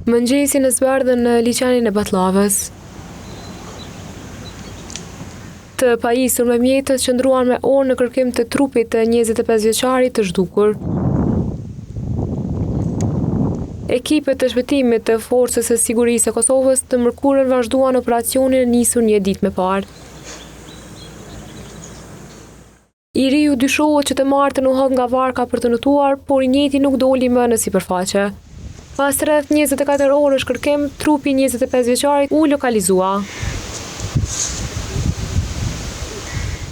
Mëngjesi në zbardhën në liçenin e Batlllavës. Të pajisur me mjetët qëndruan me orë në kërkim të trupit të 25 vjeçarit të zhdukur. Ekipet të shpëtimit të Forcës së Sigurisë së Kosovës të mërkurën vazhduan operacionin nisur një ditë më parë. I riu dyshohet që të martën u hodh nga varka për të nëtuar, por i njëjti nuk doli më në sipërfaqe. Pas rreth 24 orësh kërkim, trupi 25 vjeçarit u lokalizua.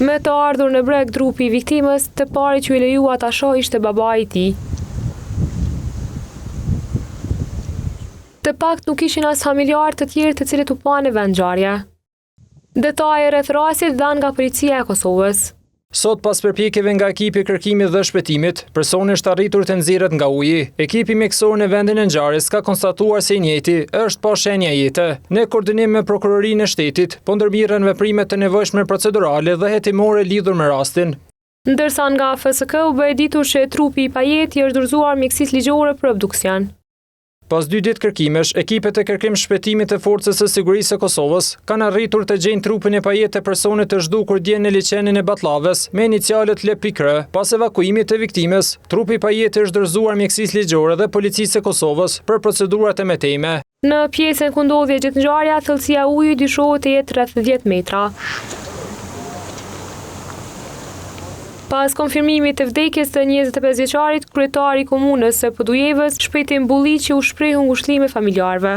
Me të ardhur në breg trupi i viktimës, të pari që i lejua ta shoh ishte babai i tij. Të pakt nuk ishin as familjarë të tjerë të cilët u panë në vendngjarje. Detaje rreth rastit dhanë nga policia e Kosovës. Sot pas përpjekjeve nga ekipi kërkimit dhe shpëtimit, personi është arritur të nxirret nga uji. Ekipi mjekësor në vendin e ngjarjes ka konstatuar se i njëjti është pa shenja jete. Në koordinim me prokurorinë e shtetit, po ndërmirën veprimet të nevojshme procedurale dhe hetimore lidhur me rastin. Ndërsa nga FSK u bë ditur se trupi i Pajeti është dorëzuar mjekësisë ligjore për obduksion. Pas 2 ditë kërkimesh, ekipet e kërkim shpëtimit të Forcës së Sigurisë së Kosovës kanë arritur të gjejnë trupin e Pajeti të personit të zhdukur dje në liçenin e Batlllavës me inicialet LPR. Pas evakuimit të viktimës, trupi i Pajeti është dorëzuar mjekësisë ligjore dhe policisë së Kosovës për procedurat e mëtejme. Në pjesën ku ndodhi gjatë ngjarja, thellësia e ujit dyshohet të jetë rreth 10 metra. Pas konfirmimit të vdekjes të 25 vjeçarit, kryetari i komunës së Podujevës, Shpëtim Bulliqi u shprehu ngushëllime familjarëve.